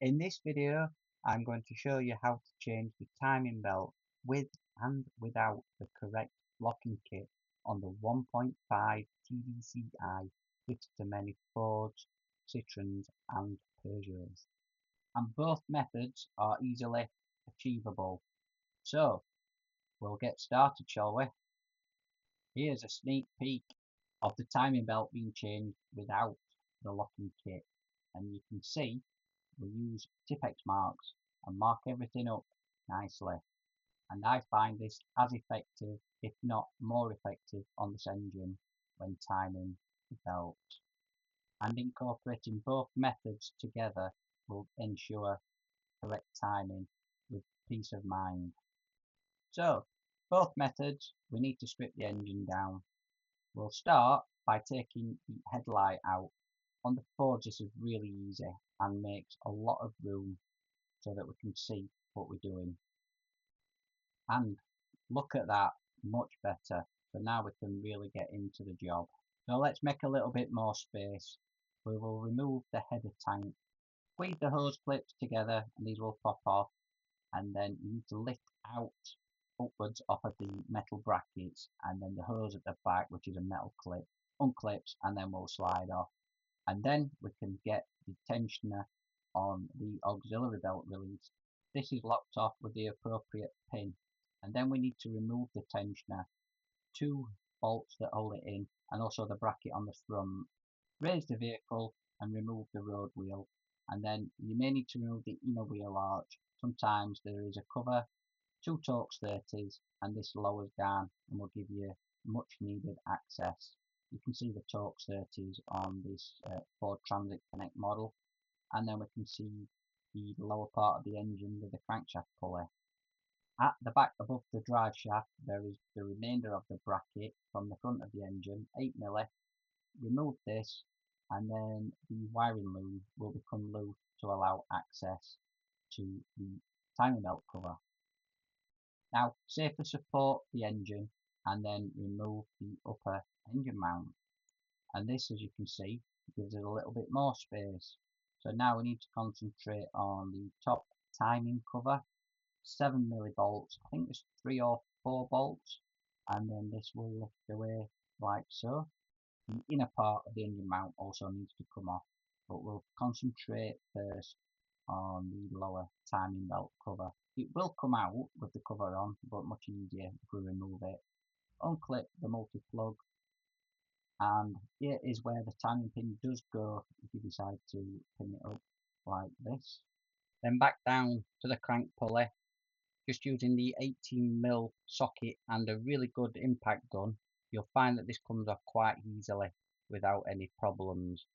In this video, I'm going to show you how to change the timing belt with and without the correct locking kit on the 1.5 TDCi fitted to many Fords, Citroens and Peugeots. And both methods are easily achievable. So, we'll get started, shall we? Here's a sneak peek of the timing belt being changed without the locking kit. And you can see we use Tipex marks and mark everything up nicely, and I find this as effective, if not more effective, on this engine when timing the belt. And incorporating both methods together will ensure correct timing with peace of mind. So, both methods, we need to strip the engine down. We'll start by taking the headlight out. On the Fords this is really easy and makes a lot of room so that we can see what we're doing. And look at that, much better. So now we can really get into the job. So let's make a little bit more space. We will remove the header tank, squeeze the hose clips together and these will pop off, and then you need to lift out upwards off of the metal brackets, and then the hose at the back, which is a metal clip, unclips and then we'll slide off. And then we can get the tensioner on the auxiliary belt release. This is locked off with the appropriate pin, and then we need to remove the tensioner, two bolts that hold it in, and also the bracket on the front. Raise the vehicle and remove the road wheel, and then you may need to remove the inner wheel arch. Sometimes there is a cover, two Torx 30s, and this lowers down and will give you much needed access. You can see the Torx 30s on this Ford Transit Connect model, and then we can see the lower part of the engine with the crankshaft pulley. At the back above the drive shaft there is the remainder of the bracket from the front of the engine, 8mm. Remove this and then the wiring loom will become loose to allow access to the timing belt cover. Now safely support the engine and then remove the upper engine mount, and this, as you can see, gives it a little bit more space. So now we need to concentrate on the top timing cover, 7mm bolts, I think there's 3 or 4 bolts, and then this will lift away like so. The inner part of the engine mount also needs to come off, but we'll concentrate first on the lower timing belt cover. It will come out with the cover on, but much easier if we remove it. Unclip the multi-plug, and here is where the timing pin does go if you decide to pin it up like this. Then back down to the crank pulley, just using the 18mm socket and a really good impact gun, you'll find that this comes off quite easily without any problems.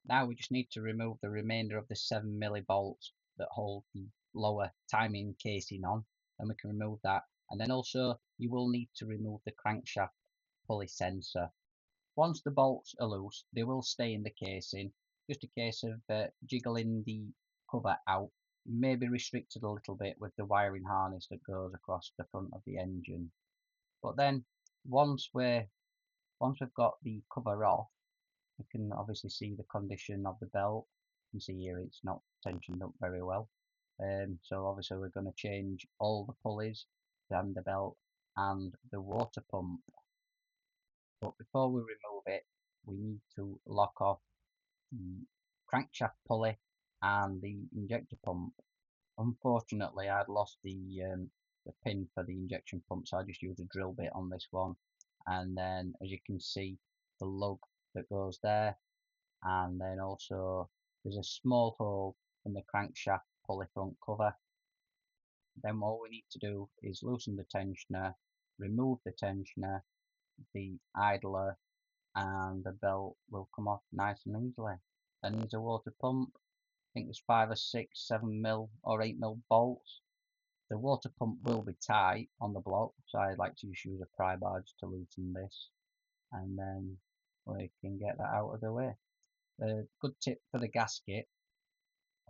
Now we just need to remove the remainder of the 7mm bolts that hold the lower timing casing on, and we can remove that. And then also you will need to remove the crankshaft pulley sensor. Once the bolts are loose, they will stay in the casing. Just a case of jiggling the cover out. You may be restricted a little bit with the wiring harness that goes across the front of the engine. But then once we've got the cover off, we can obviously see the condition of the belt. You can see here it's not tensioned up very well. So obviously we're going to change all the pulleys, and the belt and the water pump. But before we remove it, we need to lock off the crankshaft pulley and the injector pump. Unfortunately, I'd lost the pin for the injection pump, so I just used a drill bit on this one. And then, as you can see, the lug that goes there, and then also there's a small hole in the crankshaft pulley front cover. Then all we need to do is loosen the tensioner, remove the tensioner, the idler, and the belt will come off nice and easily. Then there's a water pump. I think there's 5 or 6, 7mm or 8mm bolts. The water pump will be tight on the block, so I like to just use a pry bar just to loosen this, and then we can get that out of the way. A good tip for the gasket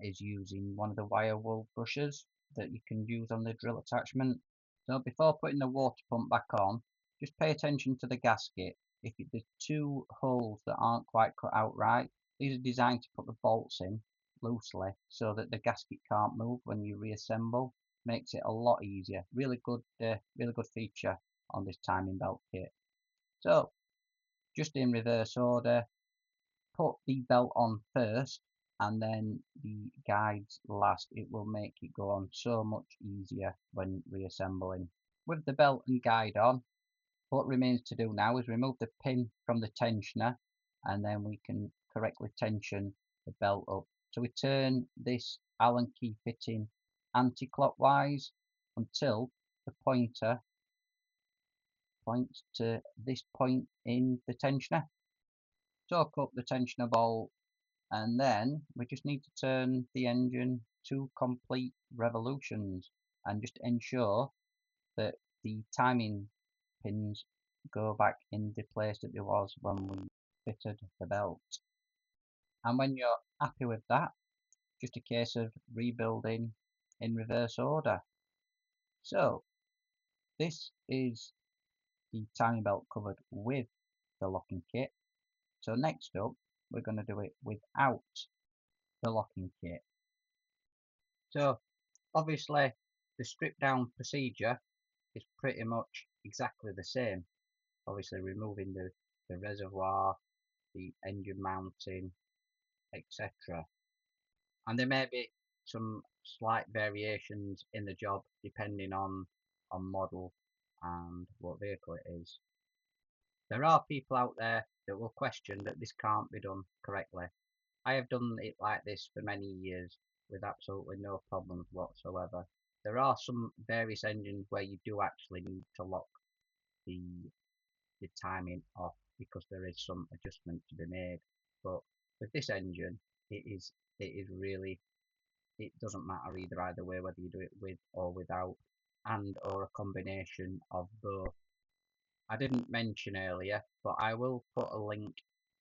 is using one of the wire wool brushes that you can use on the drill attachment. So before putting the water pump back on, just pay attention to the gasket. If there's 2 holes that aren't quite cut out right, these are designed to put the bolts in, loosely so that the gasket can't move when you reassemble. Makes it a lot easier. Really good feature on this timing belt kit. So just in reverse order, put the belt on first and then the guides last. It will make it go on so much easier when reassembling. With the belt and guide on, what remains to do now is remove the pin from the tensioner, and then we can correctly tension the belt up. So we turn this Allen key fitting anti-clockwise until the pointer points to this point in the tensioner. Torque up the tensioner bolt, and then we just need to turn the engine 2 complete revolutions and just ensure that the timing pins go back in the place that it was when we fitted the belt. And when you're happy with that, just a case of rebuilding in reverse order. So this is the timing belt covered with the locking kit. So next up, we're going to do it without the locking kit. So obviously the strip down procedure is pretty much exactly the same. Obviously removing the reservoir, the engine mounting, etc. And there may be some slight variations in the job depending on model and what vehicle it is. There are people out there that will question that this can't be done correctly. I have done it like this for many years with absolutely no problems whatsoever. There are some various engines where you do actually need to lock the timing off because there is some adjustment to be made. But with this engine, it is really, it doesn't matter either way whether you do it with or without, and or a combination of both. I didn't mention earlier, but I will put a link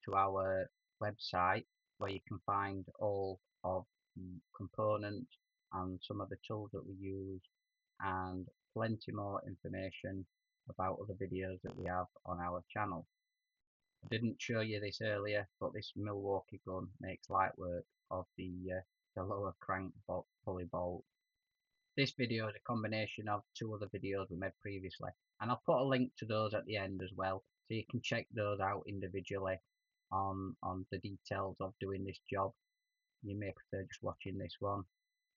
to our website where you can find all of the components and some of the tools that we use, and plenty more information about other videos that we have on our channel. I didn't show you this earlier, but this Milwaukee gun makes light work of the lower crank pulley bolt. This video is a combination of 2 other videos we made previously, and I'll put a link to those at the end as well, so you can check those out individually on the details of doing this job. You may prefer just watching this one.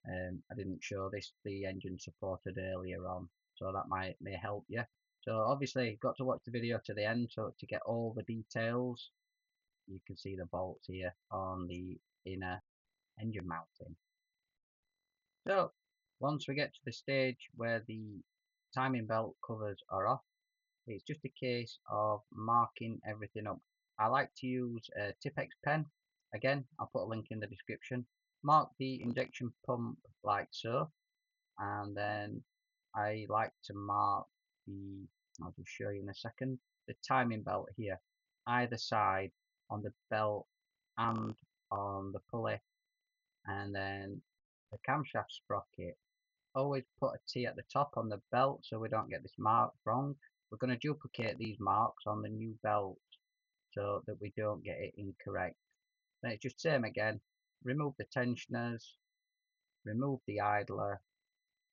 I didn't show the engine supported earlier on, so that may help you. So obviously you've got to watch the video to the end so to get all the details. You can see the bolts here on the inner engine mounting. So once we get to the stage where the timing belt covers are off, it's just a case of marking everything up. I like to use a Tipex pen. Again, I'll put a link in the description. Mark the injection pump like so, and then I like to mark I'll just show you in a second, the timing belt here, either side on the belt and on the pulley, and then the camshaft sprocket. Always put a T at the top on the belt so we don't get this mark wrong. We're going to duplicate these marks on the new belt so that we don't get it incorrect. Then it's just same again. Remove the tensioners, remove the idler,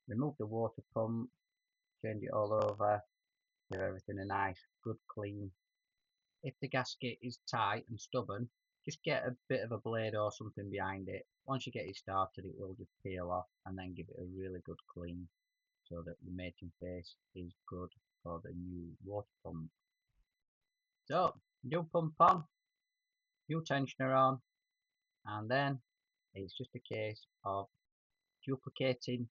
remove the water pump, change it all over, give everything a nice good clean. If the gasket is tight and stubborn, just get a bit of a blade or something behind it. Once you get it started, it will just peel off, and then give it a really good clean so that the mating face is good for the new water pump. So, new pump on, new tensioner on, and then it's just a case of duplicating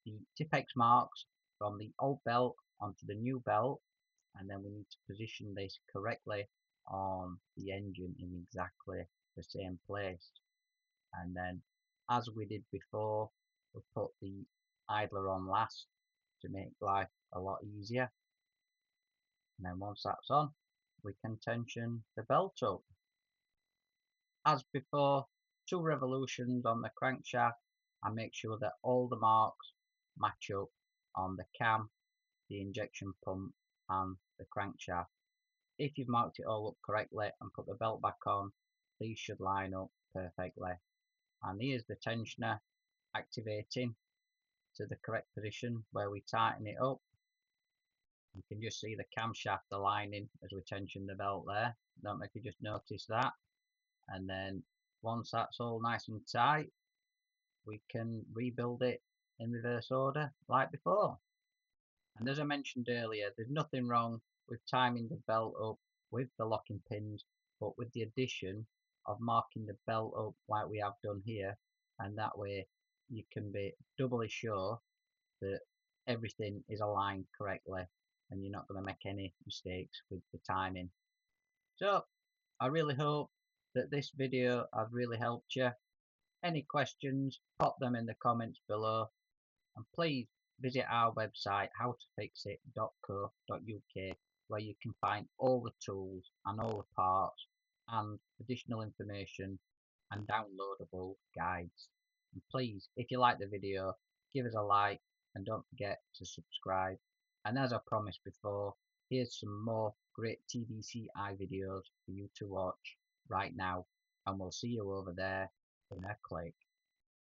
the Tipex marks from the old belt onto the new belt, and then we need to position this correctly on the engine in exactly the same place. And then, as we did before, we'll put the idler on last to make life a lot easier. And then once that's on, we can tension the belt up. As before, 2 revolutions on the crankshaft, and make sure that all the marks match up on the cam, the injection pump and the crankshaft. If you've marked it all up correctly and put the belt back on, these should line up perfectly. and here's the tensioner activating to the correct position where we tighten it up. You can just see the camshaft aligning as we tension the belt there. Don't know if you just noticed that. And then once that's all nice and tight, we can rebuild it in reverse order like before. And as I mentioned earlier, there's nothing wrong with timing the belt up with the locking pins, but with the addition of marking the belt up like we have done here, and that way you can be doubly sure that everything is aligned correctly and you're not going to make any mistakes with the timing. So I really hope that this video has really helped you. Any questions, pop them in the comments below, and please visit our website howtofixit.co.uk, where you can find all the tools and all the parts and additional information and downloadable guides. And please, if you like the video, give us a like and don't forget to subscribe. And as I promised before, here's some more great TDCi videos for you to watch right now, and we'll see you over there in a click.